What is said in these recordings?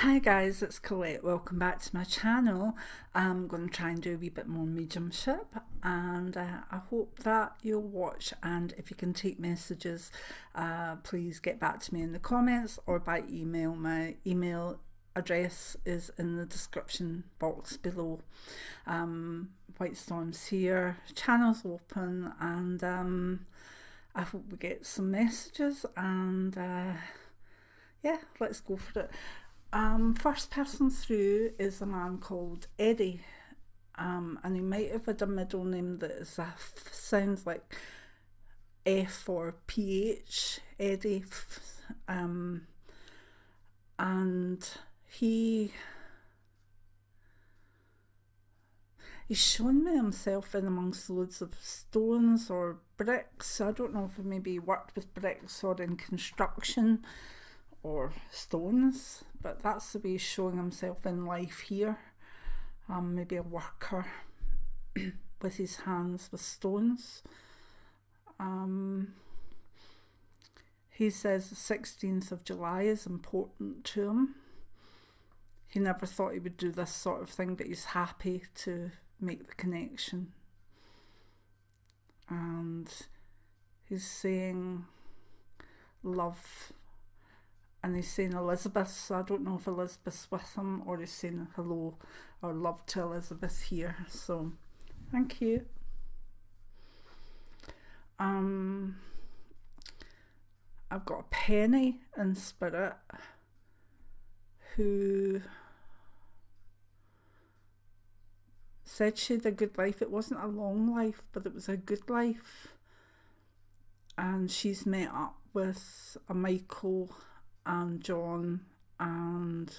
Hi guys, it's Colette. Welcome back to my channel. I'm going to try and do a wee bit more mediumship, and I hope that you'll watch. And if you can take messages, please get back to me in the comments or by email. My email address is in the description box below. White Storm's here, channel's open, and I hope we get some messages, and yeah, let's go for it. First person through is a man called Eddie, and he might have had a middle name that is sounds like F or PH, Eddie, and he's shown me himself in amongst loads of stones or bricks. I don't know if he maybe worked with bricks or in construction or stones, but that's the way he's showing himself in life here. Maybe a worker with his hands with stones. He says the 16th of July is important to him. He never thought he would do this sort of thing, but he's happy to make the connection. And he's saying love, and he's saying Elizabeth, so I don't know if Elizabeth's with him or he's saying hello or love to Elizabeth here. So thank you. I've got a Penny in spirit who said she had a good life. It wasn't a long life, but it was a good life. And she's met up with a Michael and John, and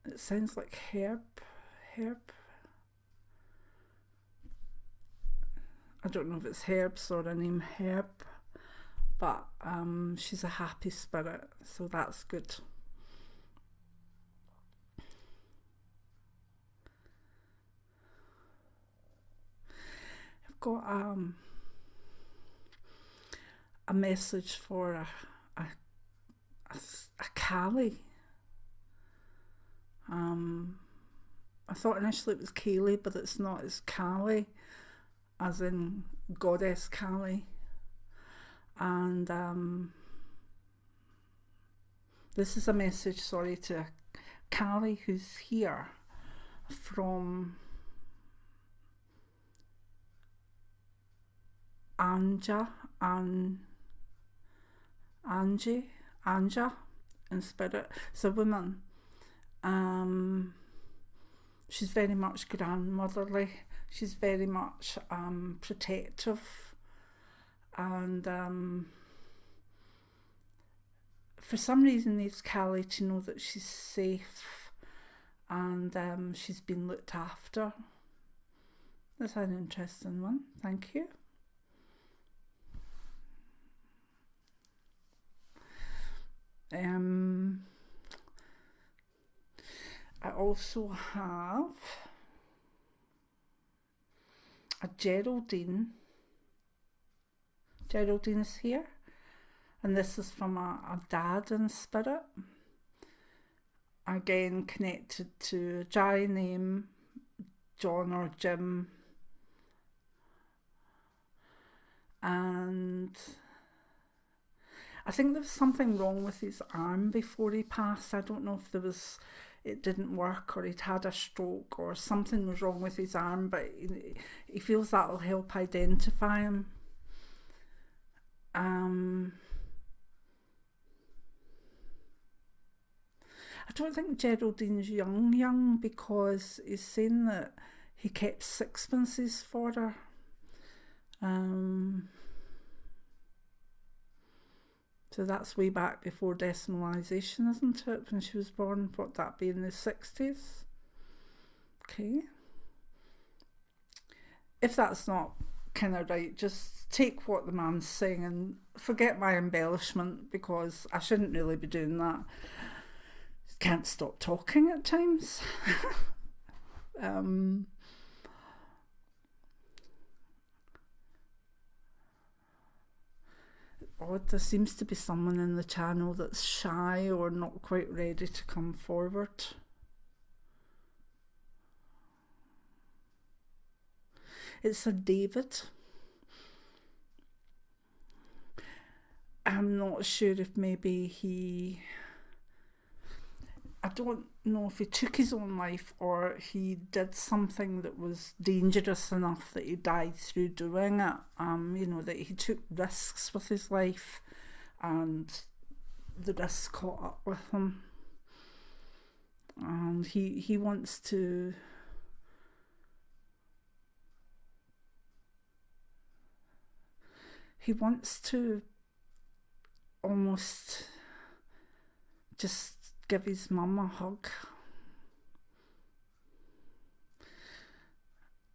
it sounds like Herb. I don't know if it's Herb's or a name Herb, but she's a happy spirit, so that's good. I've got a message for a Callie. I thought initially it was Kaylee, but it's not. It's Callie, as in goddess Callie. And this is a message, sorry, to Callie who's here from Anja in spirit. It's a woman. She's very much grandmotherly. She's very much protective, and for some reason needs Callie to know that she's safe and she's been looked after. That's an interesting one. Thank you. I also have a Geraldine. Geraldine is here, and this is from a dad in spirit. Again, connected to a guy named John or Jim, and I think there was something wrong with his arm before he passed. I don't know if it didn't work or he'd had a stroke or something was wrong with his arm, but he feels that'll help identify him. I don't think Geraldine's young because he's saying that he kept sixpences for her. So that's way back before decimalisation, isn't it? When she was born, what that be in the 60s? Okay. If that's not kind of right, just take what the man's saying and forget my embellishment, because I shouldn't really be doing that. Can't stop talking at times. odd. There seems to be someone in the channel that's shy or not quite ready to come forward. It's a David. I'm not sure if maybe I don't know if he took his own life or he did something that was dangerous enough that he died through doing it. That he took risks with his life and the risks caught up with him. And he wants to almost just give his mum a hug,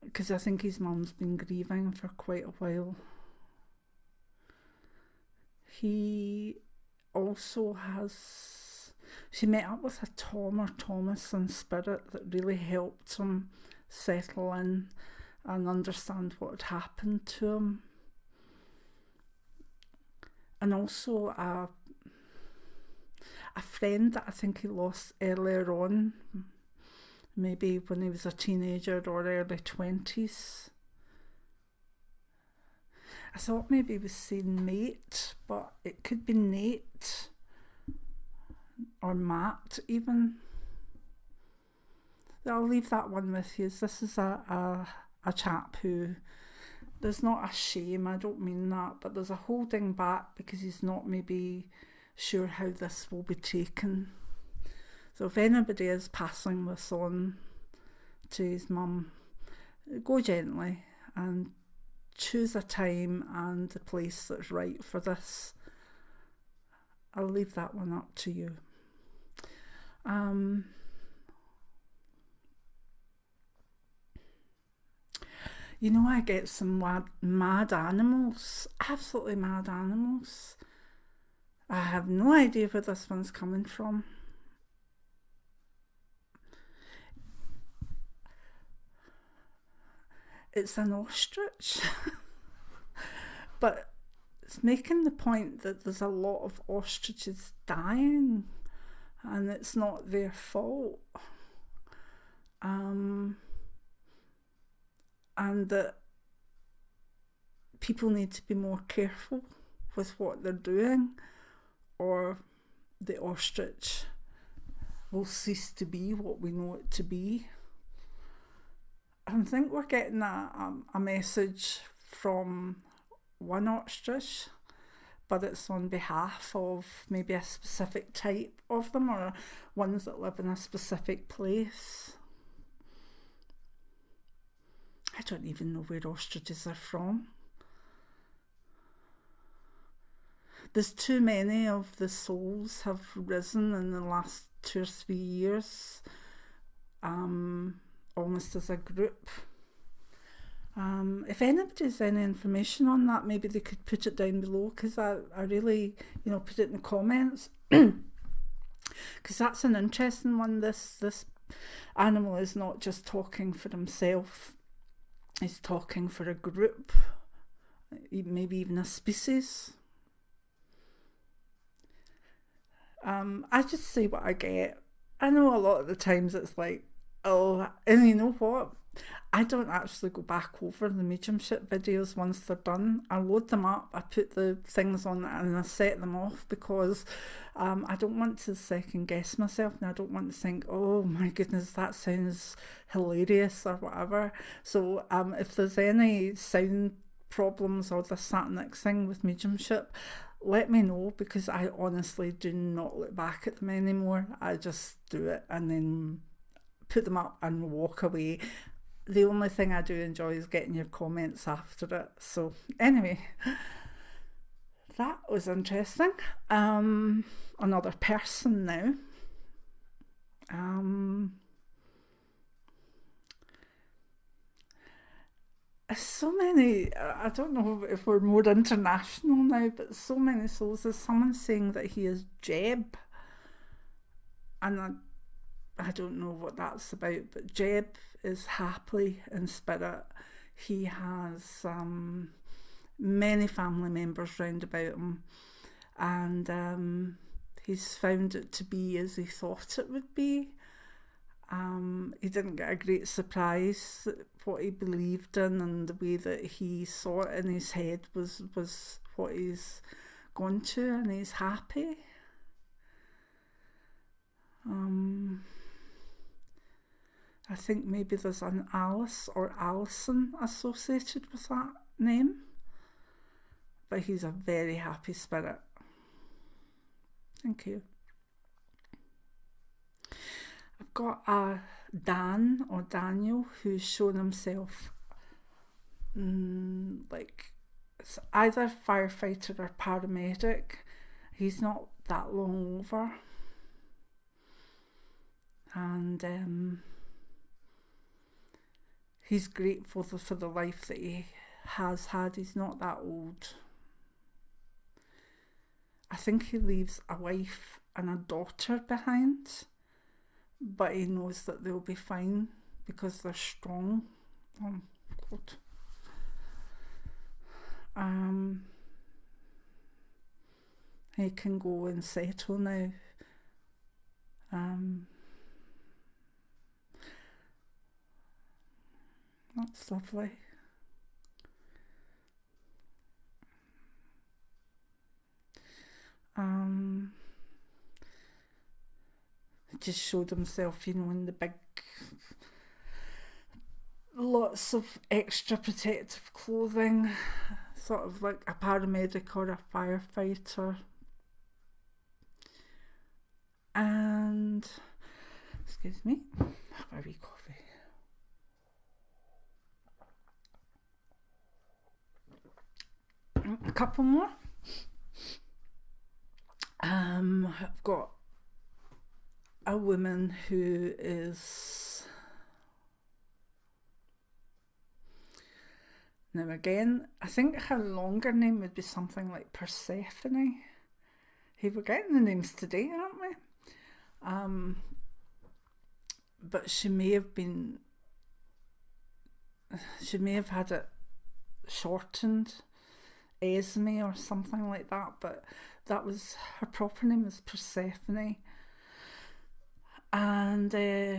because I think his mum's been grieving for quite a while. He also she met up with a Tom or Thomas in spirit that really helped him settle in and understand what had happened to him. And also a friend that I think he lost earlier on, maybe when he was a teenager or early 20s. I thought maybe he was saying mate, but it could be Nate or Matt even. I'll leave that one with you. This is a chap who, there's not a shame, I don't mean that, but there's a holding back because he's not maybe sure how this will be taken. So if anybody is passing this on to his mum, go gently and choose a time and a place that's right for this. I'll leave that one up to you. I get some mad animals, absolutely mad animals. I have no idea where this one's coming from. It's an ostrich, but it's making the point that there's a lot of ostriches dying and it's not their fault. And that people need to be more careful with what they're doing, or the ostrich will cease to be what we know it to be. I think we're getting a message from one ostrich, but it's on behalf of maybe a specific type of them, or ones that live in a specific place. I don't even know where ostriches are from. There's too many of the souls have risen in the last 2 or 3 years, almost as a group. If anybody has any information on that, maybe they could put it down below, because I really, put it in the comments, because that's an interesting one. This animal is not just talking for himself, he's talking for a group, maybe even a species. I just say what I get. I know a lot of the times it's like, oh, and you know what? I don't actually go back over the mediumship videos once they're done. I load them up, I put the things on and I set them off, because I don't want to second guess myself, and I don't want to think, oh my goodness, that sounds hilarious or whatever. So if there's any sound problems or this, that and next thing with mediumship, let me know, because I honestly do not look back at them anymore. I just do it and then put them up and walk away. The only thing I do enjoy is getting your comments after it. So anyway, that was interesting. Another person now. So many, I don't know if we're more international now, but so many souls. There's someone saying that he is Jeb, and I don't know what that's about, but Jeb is happily in spirit. He has many family members round about him, and he's found it to be as he thought it would be. He didn't get a great surprise. What he believed in and the way that he saw it in his head was what he's gone to, and he's happy. I think maybe there's an Alice or Alison associated with that name, but he's a very happy spirit. Thank you. I've got a Dan or Daniel who's shown himself like it's either firefighter or paramedic. He's not that long over, and he's grateful for the life that he has had. He's not that old. I think he leaves a wife and a daughter behind, but he knows that they'll be fine because they're strong. Oh, God. He can go and settle now. That's lovely. Just showed himself, in the big, lots of extra protective clothing, sort of like a paramedic or a firefighter. And, excuse me, have a wee coffee. A couple more. I've got a woman who is, now again, I think her longer name would be something like Persephone. Hey, we're getting the names today, aren't we? But she may have had it shortened, Esme or something like that, but that was her proper name, is Persephone. And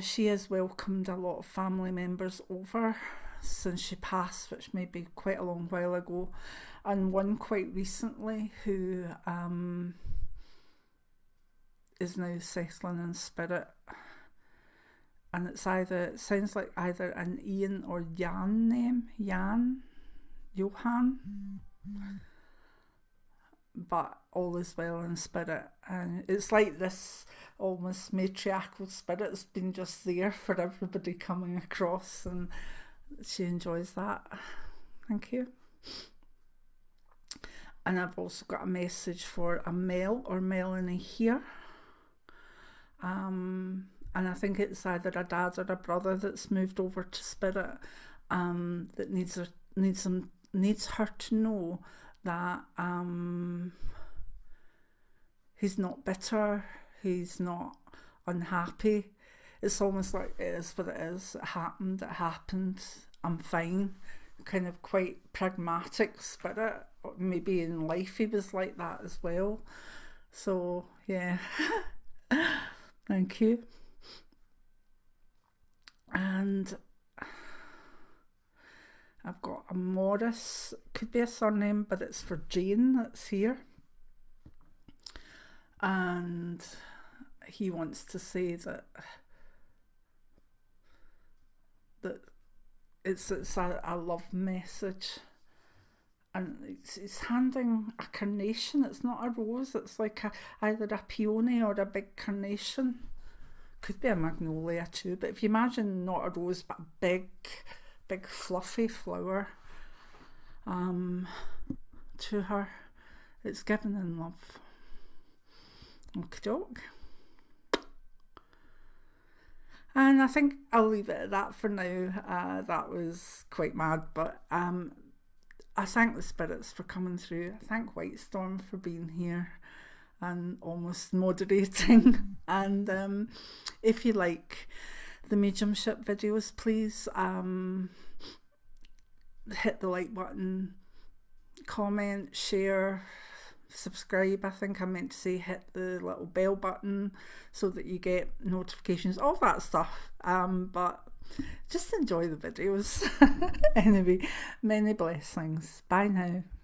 she has welcomed a lot of family members over since she passed, which may be quite a long while ago, and one quite recently who is now settling in spirit. And it sounds like either an Ian or Jan name, Johan. But all is well in spirit, and it's like this almost matriarchal spirit has been just there for everybody coming across, and she enjoys that. Thank you. And I've also got a message for a Mel or Melanie here, and I think it's either a dad or a brother that's moved over to spirit, that needs her to know that he's not bitter, he's not unhappy. It's almost like it is what it is. It happened, I'm fine. Kind of quite pragmatic spirit. Maybe in life he was like that as well. So yeah. Thank you. And I've got a Morris, could be a surname, but it's for Jane that's here. And he wants to say that it's a love message. And it's handing a carnation. It's not a rose, it's like either a peony or a big carnation. Could be a magnolia too, but if you imagine not a rose but a big fluffy flower to her, it's given in love. Okie doke. And I think I'll leave it at that for now. That was quite mad, but I thank the spirits for coming through. I thank White Storm for being here and almost moderating. And if you like the mediumship videos, please hit the like button, comment, share, subscribe. I think I meant to say hit the little bell button so that you get notifications, all that stuff. But just enjoy the videos. Anyway, many blessings. Bye now.